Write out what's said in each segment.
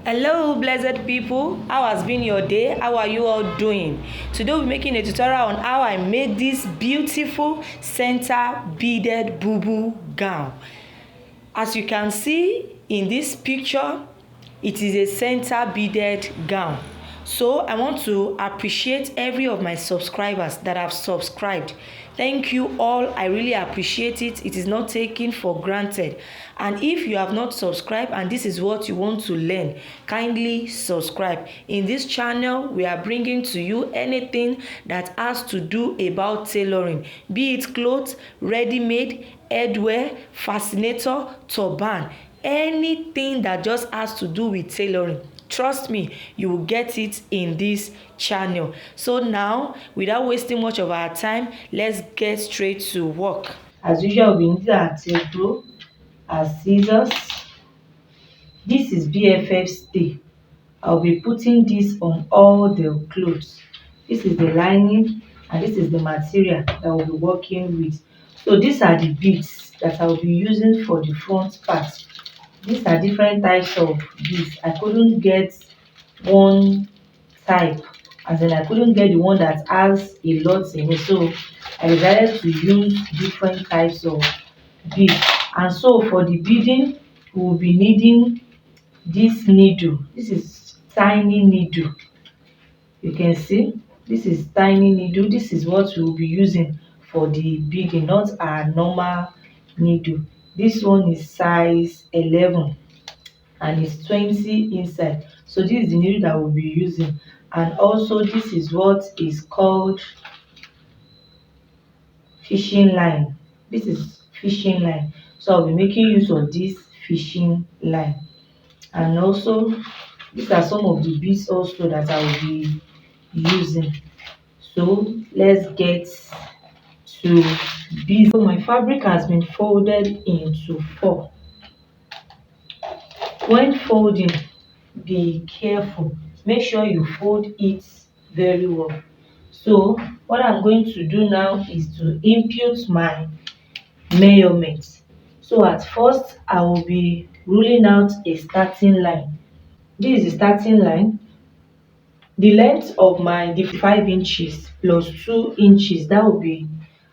Hello blessed people, how has been your day? How are you all doing? Today we'll be making a tutorial on how I made this beautiful center beaded bubu gown. As you can see in this picture, it is a center beaded gown. So I want to appreciate every of my subscribers that have subscribed. Thank you all. I really appreciate it. It is not taken for granted. And if you have not subscribed and this is what you want to learn, kindly subscribe. In this channel, we are bringing to you anything that has to do about tailoring, be it clothes, ready-made, headwear, fascinator, turban, anything that just has to do with tailoring. Trust me, you will get it in this channel. So now, without wasting much of our time, let's get straight to work. As usual, we need our tape, our scissors. This is BFF stay. I'll be putting this on all the clothes. This is the lining and this is the material that we'll be working with. So these are the beads that I'll be using for the front part. These are different types of beads. I couldn't get one type, as in I couldn't get the one that has a lot in it. So I decided to use different types of beads. And so for the beading, we will be needing this needle. This is tiny needle. You can see this is tiny needle. This is what we'll be using for the beading, not our normal needle. This one is size 11 and it's 20 inside. So this is the needle that we'll be using. And also this is what is called fishing line. This is fishing line. So I'll be making use of this fishing line. And also these are some of the beads also that I will be using. So let's get to beads. So my fabric has been folded into 4. When folding, be careful. Make sure you fold it very well. So what I'm going to do now is to impute my measurement. So at first I will be ruling out a starting line. This is the starting line. The length of my 5 inches plus 2 inches, that will be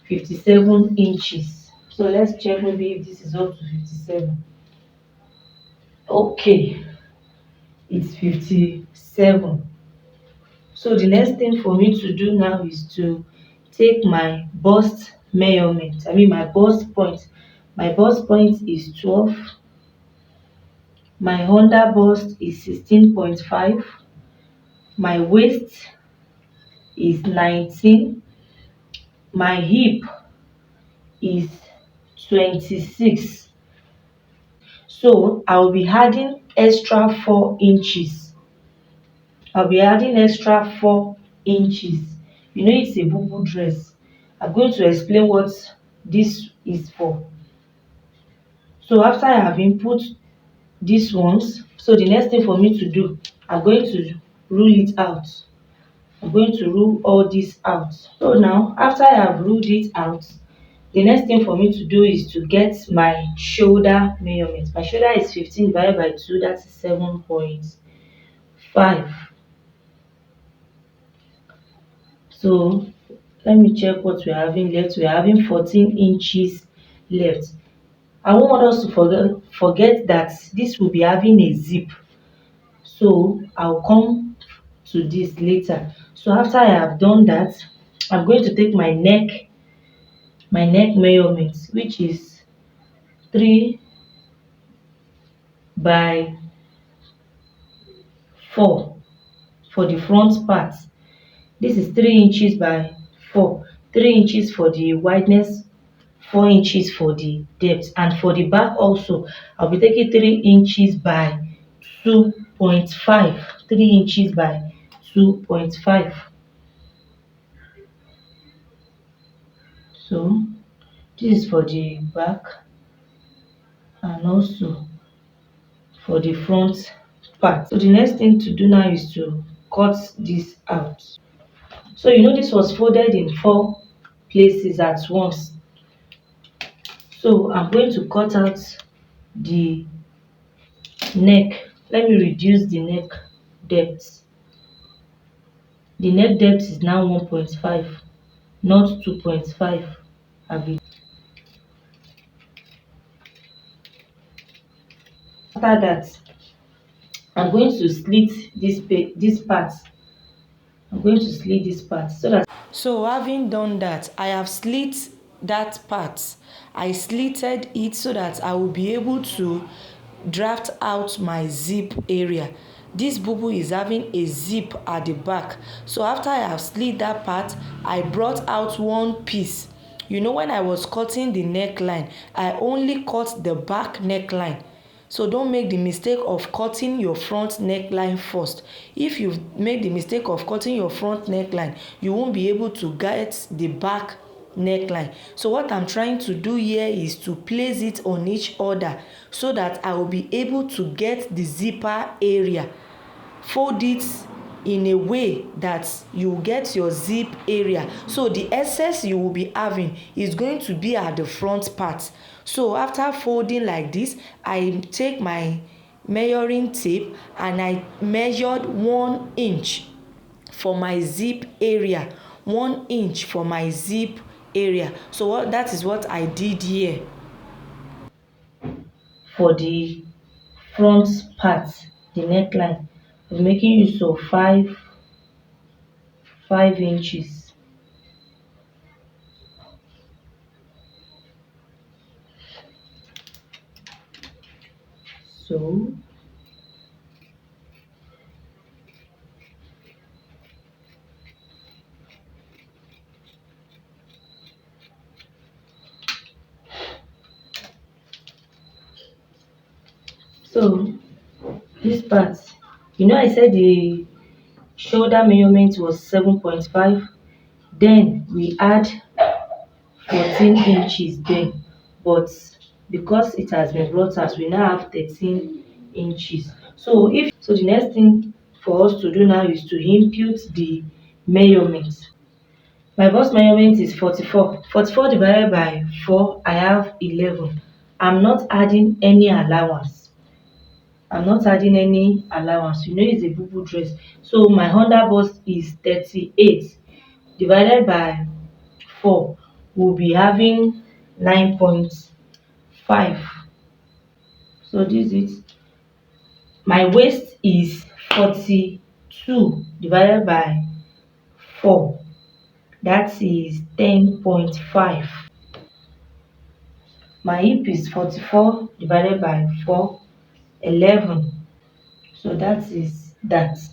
57 inches. So let's check maybe if this is up to 57. Okay, it's 57. So the next thing for me to do now is to take my bust measurement. I mean my bust point. My bust point is 12. My under bust is 16.5. My waist is 19. My hip is 26. So I'll be adding extra 4 inches. I'll be adding extra 4 inches. You know it's a bubu dress. I'm going to explain what this is for. So after I have input these ones, so the next thing for me to do, I'm going to rule it out. I'm going to rule all this out. So now after I have ruled it out, the next thing for me to do is to get my shoulder measurement. My shoulder is 15 divided by 2, that is 7.5. So let me check what we're having left. We're having 14 inches left. I won't want us to forget that this will be having a zip. So I'll come to this later. So after I have done that, I'm going to take my neck measurement, which is 3 by 4 for the front part. This is 3 inches by 4. 3 inches for the wideness, 4 inches for the depth. And for the back also, I'll be taking 3 inches by 2.5. 3 inches by 2.5. So this is for the back and also for the front part. So the next thing to do now is to cut this out. So you know this was folded in 4 places at once. So I'm going to cut out the neck Let me reduce the neck depth. The neck depth is now 1.5, not 2.5. After that, I'm going to slit this part. I'm going to slit this part so that. So having done that, I have slit that part. I slitted it so that I will be able to draft out my zip area. This bubu is having a zip at the back. So after I have slit that part, I brought out one piece. You know, when I was cutting the neckline, I only cut the back neckline. So don't make the mistake of cutting your front neckline first. If you make the mistake of cutting your front neckline, you won't be able to get the back neckline. So what I'm trying to do here is to place it on each other so that I will be able to get the zipper area. Fold it in a way that you get your zip area, so the excess you will be having is going to be at the front part. So after folding like this, I take my measuring tape and I measured 1 inch for my zip area. 1 inch for my zip area. So that is what I did here for the front part, the neckline. I'm making use of 5 inches. So this part, you know, I said the shoulder measurement was 7.5, then we add 14 inches then, but because it has been brought out, we now have 13 inches. So the next thing for us to do now is to impute the measurement. My bust measurement is 44. 44 divided by 4, I have 11. I'm not adding any allowance. I'm not adding any allowance. You know, it's a bubu dress. So my under bust is 38 divided by 4. We'll be having 9.5. So this is, my waist is 42 divided by 4. That is 10.5. My hip is 44 divided by 4, 11. So that is that. So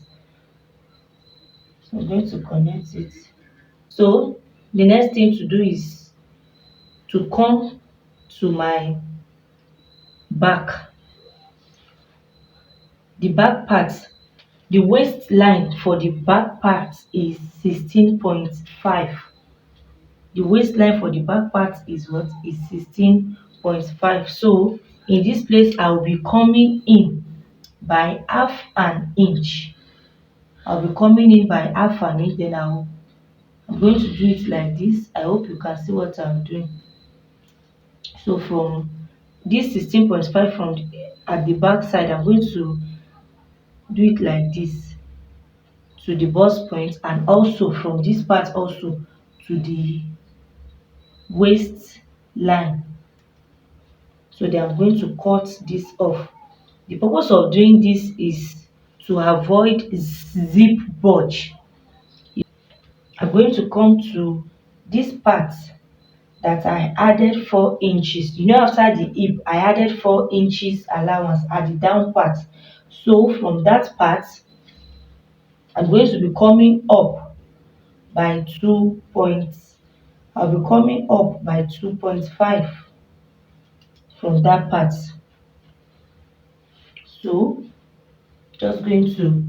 I'm going to connect it. So the next thing to do is to come to my back. The back part, the waistline for the back part is 16.5. The waistline for the back part is what? Is 16.5. So in this place, I will be coming in by half an inch. I'll be coming in by half an inch, then I'm going to do it like this. I hope you can see what I'm doing. So from this 16.5 from at the back side, I'm going to do it like this to the bust point, and also from this part also to the waist line. So then I'm going to cut this off. The purpose of doing this is to avoid zip bulge. I'm going to come to this part that I added 4 inches. You know, after the hip, I added 4 inches allowance at the down part. So from that part, I'm going to be coming up by 2 points. I'll be coming up by 2.5 from that part. So just going to,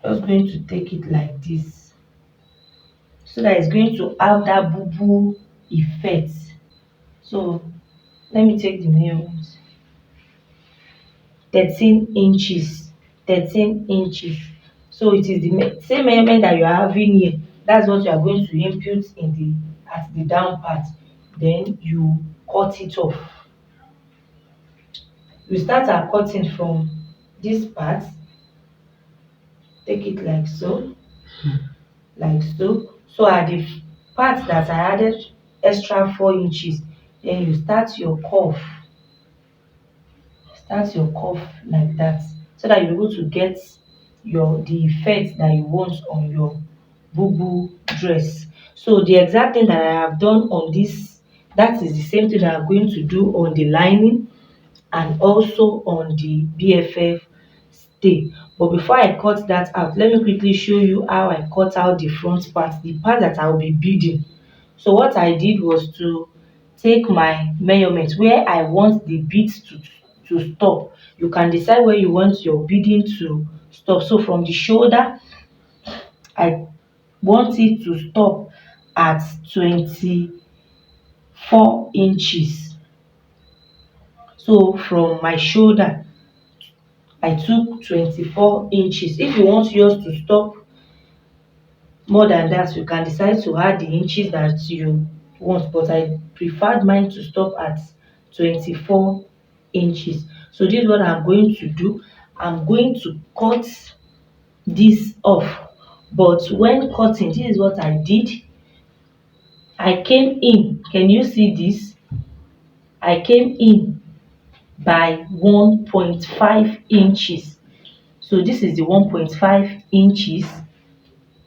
just going to take it like this so that it's going to have that boo effect. So let me take the measurements. 13 inches. 13 inches. So it is the same measurement that you are having here. That's what you are going to impute in the at the down part. Then you cut it off. We start our cutting from this part, take it like so, like so. So at the part that I added extra 4 inches, then you start your curve like that, so that you're able to get the effect that you want on your bubu dress. So the exact thing that I have done on this, that is the same thing that I'm going to do on the lining and also on the BFF stay. But before I cut that out, let me quickly show you how I cut out the front part, the part that I'll be beading. So what I did was to take my measurement where I want the beads to stop. You can decide where you want your beading to stop. So from the shoulder, I want it to stop at 24 inches. So from my shoulder, I took 24 inches. If you want yours to stop more than that, you can decide to add the inches that you want, but I preferred mine to stop at 24 inches. So this is what I'm going to do. I'm going to cut this off, but when cutting, this is what I did. I came in, can you see this? I came in by 1.5 inches. So this is the 1.5 inches.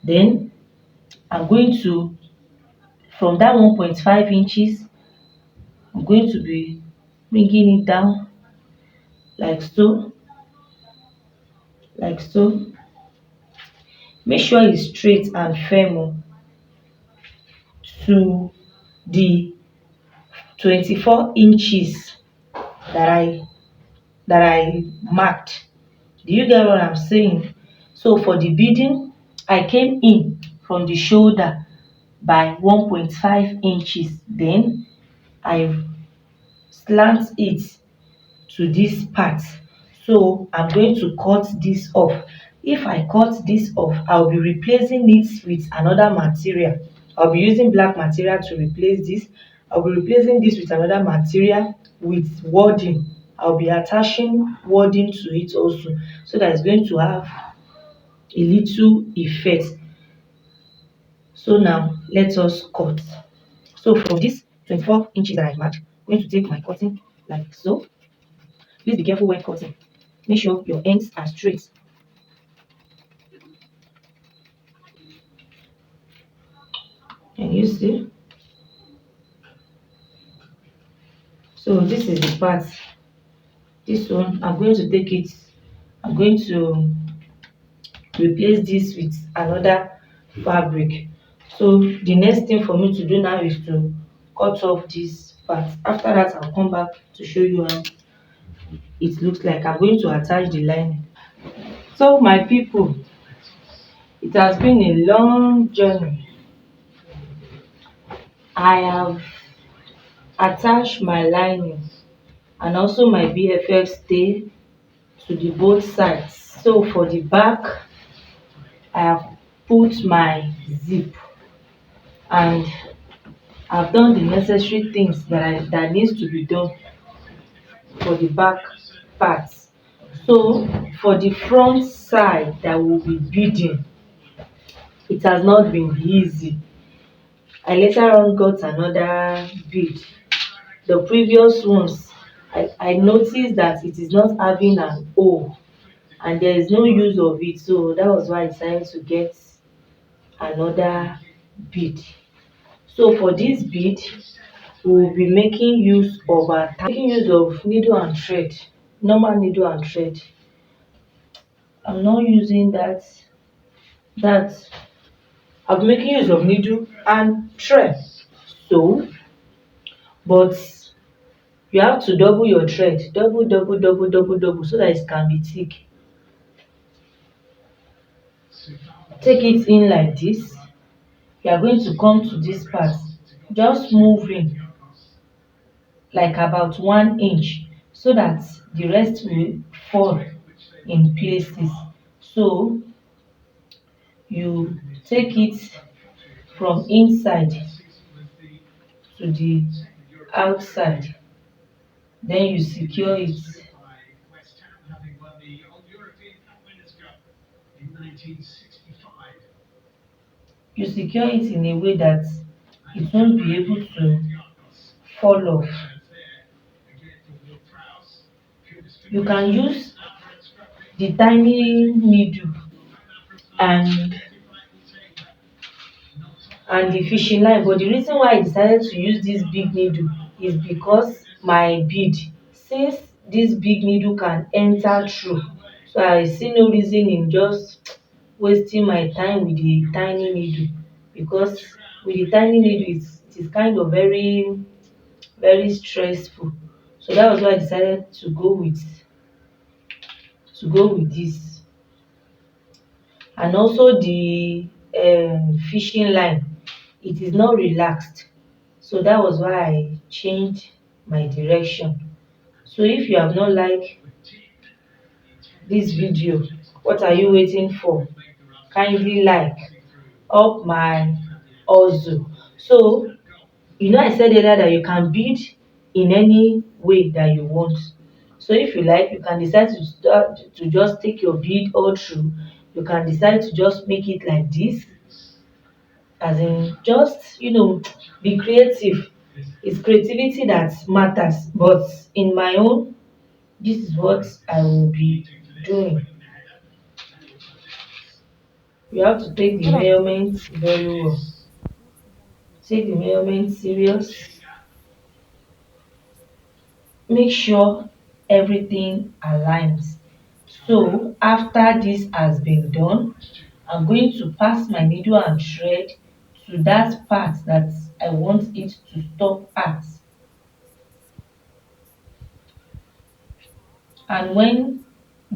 Then I'm going to, from that 1.5 inches, I'm going to be bringing it down like so, like so. Make sure it's straight and firm to the 24 inches that I marked. Do you get what I'm saying? So for the beading, I came in from the shoulder by 1.5 inches. Then I slant it to this part. So I'm going to cut this off. If I cut this off, I'll be replacing it with another material. I'll be using black material to replace this. I'll be replacing this with another material with wording. I'll be attaching wording to it also, so that it's going to have a little effect. So now let us cut. So from this 24 inches that I marked, I'm going to take my cutting like so. Please be careful when cutting. Make sure your ends are straight. Can you see? So this is the part. This one, I'm going to take it. I'm going to replace this with another fabric. So the next thing for me to do now is to cut off this part. After that, I'll come back to show you how it looks like. I'm going to attach the lining. So my people, it has been a long journey. I have attached my lining and also my BFF stay to the both sides. So for the back, I have put my zip and I've done the necessary things that needs to be done for the back parts. So for the front side that will be beading, it has not been easy. I later on got another bead. The previous ones, I noticed that it is not having an O and there is no use of it, so that was why I decided to get another bead. So for this bead, we will be making use of needle and thread, normal needle and thread. I'm not using that I'm making use of needle and thread. So but you have to double your thread, double so that it can be thick. Take it in like this. You are going to come to this part, just move in like about 1 inch so that the rest will fall in places. So you take it from inside to the outside, then you secure it You secure it in a way that it won't be able to fall off. You can use the tiny needle and the fishing line, but the reason why I decided to use this big needle is because my bead, since this big needle can enter through, so I see no reason in just wasting my time with the tiny needle, because with the tiny needle it is kind of very stressful. So that was why I decided to go with this. And also the fishing line, it is not relaxed, so that was why I changed my direction. So if you have not liked this video, what are you waiting for? Kindly like up my hustle. So I said earlier that you can bead in any way that you want. So if you like, you can decide to just take your bead all through. You can decide to just make it like this, as in just be creative. It's creativity that matters, but in my own, this is what I will be doing. You have to take the measurements very well. Take the measurements serious. Make sure everything aligns. So after this has been done, I'm going to pass my needle and thread to that part that I want it to stop at. And when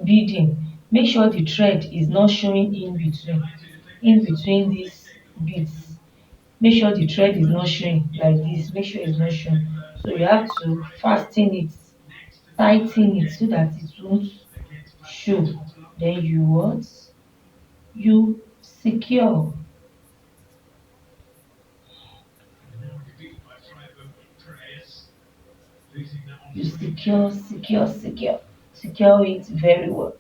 beading, make sure the thread is not showing in between these beads. Make sure the thread is not showing like this. Make sure it's not showing. So you have to fasten it, tighten it so that it won't show. Then you what? You secure. You secure it very well.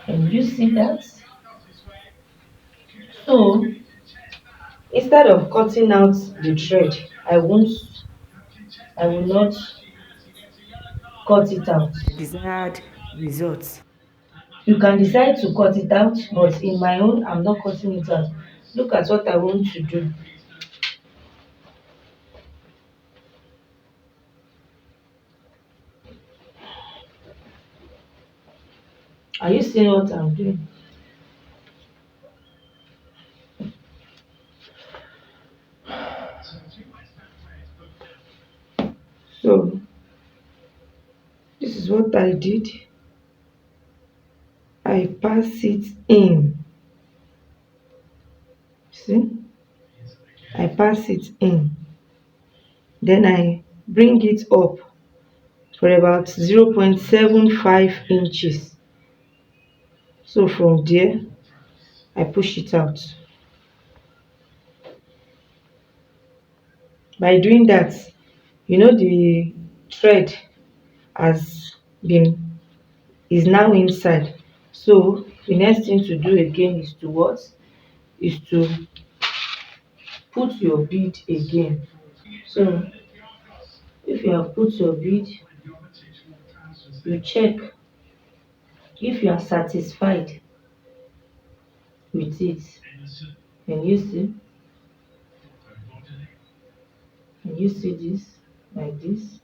Can you see that? So instead of cutting out the thread, I will not cut it out. Desired results. You can decide to cut it out, but in my own, I'm not cutting it out. Look at what I want to do. Are you seeing what I'm doing? So this is what I did. I pass it in. See? I pass it in. Then I bring it up for about 0.75 inches. So from there, I push it out. By doing that, the thread has been is now inside. So the next thing to do again is to what? Is to put your bead again. So if you have put your bead, you check if you are satisfied with it. Can you see? Can you see this? Like this.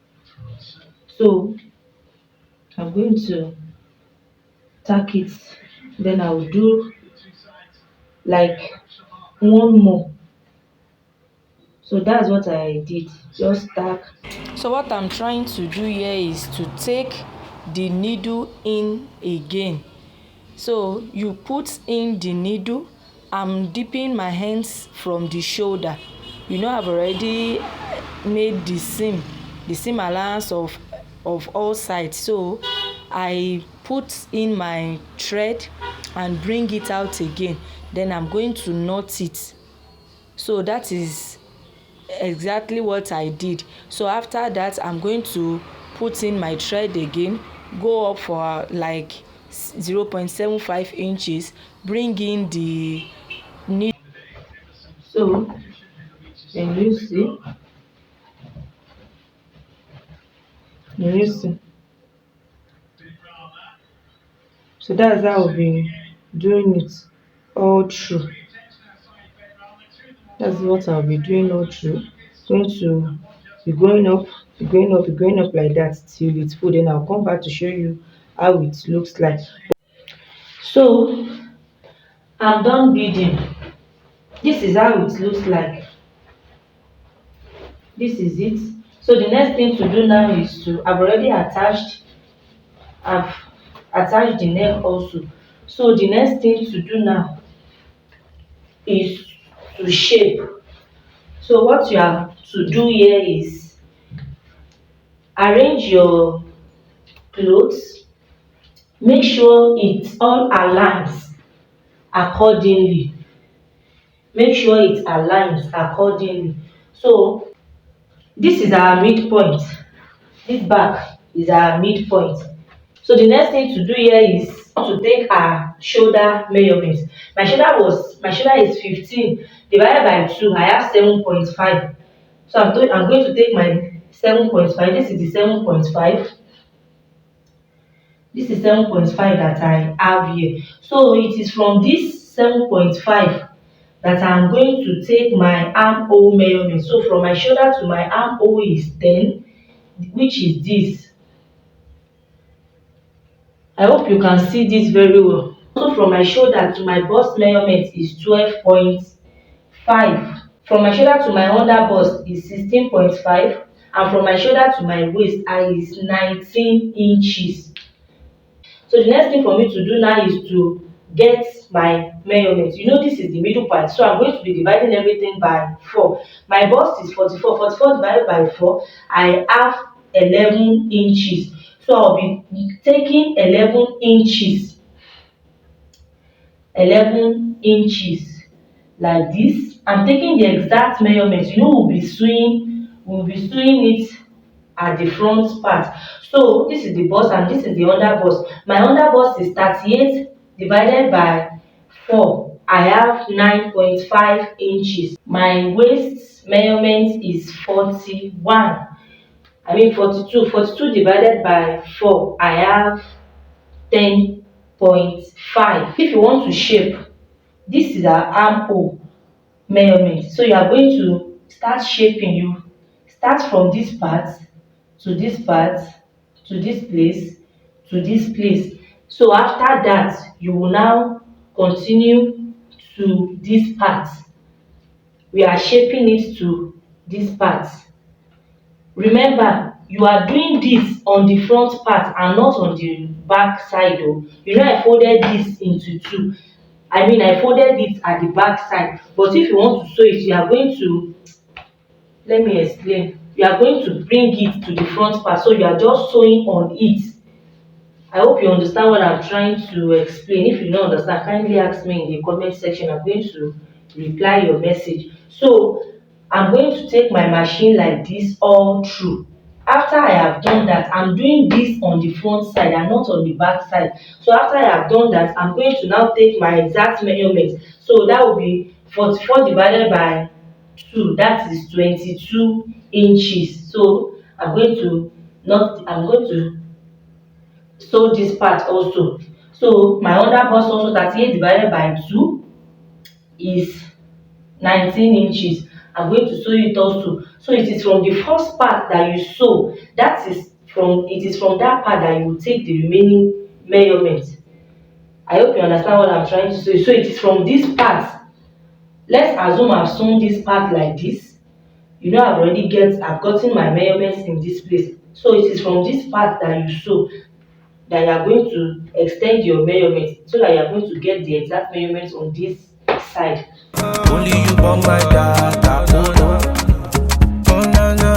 So I'm going to tack it. Then I will do like one more. So that's what I did. Just tack. So what I'm trying to do here is to take the needle in again. So you put in the needle. I'm dipping my hands from the shoulder. I've already made the seam allowance of all sides. So I put in my thread and bring it out again. Then I'm going to knot it. So that is exactly what I did. So after that, I'm going to put in my thread again, go up for like 0.75 inches, bring in the needle. So can you see? Can you see? So that's how I've been doing it all through. That's what I'll be doing all through. Going to be going up, be going up, be going up like that till it's full. Then I'll come back to show you how it looks like. So I'm done beading. This is how it looks like. This is it. So the next thing to do now is to I've attached the neck also. So the next thing to do now is to shape. So what you have to do here is arrange your clothes, make sure it all aligns accordingly. Make sure it aligns accordingly. So this is our midpoint. This back is our midpoint. So the next thing to do here is to take our shoulder measurements. My shoulder is 15 divided by 2. I have 7.5. So I'm going to take my 7.5. This is the 7.5. This is 7.5 that I have here. So it is from this 7.5 that I'm going to take my armhole measurement. So from my shoulder to my armhole is 10, which is this. I hope you can see this very well. Also from my shoulder to my bust measurement is 12.5. From my shoulder to my under bust is 16.5, and from my shoulder to my waist is 19 inches. So the next thing for me to do now is to get my measurement. You know this is the middle part, so I'm going to be dividing everything by 4. My bust is 44. 44 divided by 4, I have 11 inches. So I'll be taking 11 inches like this. I'm taking the exact measurement. You know we'll be sewing it at the front part. So this is the bust and this is the under bust. My under bust is 38 divided by 4. I have 9.5 inches. My waist measurement is 41. I mean 42. 42 divided by 4. I have 10.5. If you want to shape, this is our armhole measurement. So you are going to start shaping. You start from this part to this part to this place to this place. So after that you will now continue to this part. We are shaping it to this part. Remember, you are doing this on the front part and not on the back side. Oh, you know I folded this into two. I mean I folded it at the back side, but if you want to sew it, you are going to, let me explain, you are going to bring it to the front part, so you are just sewing on it. I hope you understand what I'm trying to explain. If you don't understand, kindly ask me in the comment section. I'm going to reply your message. So I'm going to take my machine like this all through. After I have done that, I'm doing this on the front side and not on the back side. So after I have done that, I'm going to now take my exact measurement. So that will be 44 divided by 2. That is 22 inches. So I'm going to sew this part also. So my under bust also 38 divided by 2 is 19 inches. I'm going to sew it also. So it is from the first part that you sew. It is from that part that you will take the remaining measurement. I hope you understand what I'm trying to say. So it is from this part. Let's assume I've sewn this part like this. You know I've gotten my measurements in this place. So it is from this part that you sew that you are going to extend your measurement, so that you are going to get the exact measurements on this side. Only you my data. Oh, no. Oh, no, no.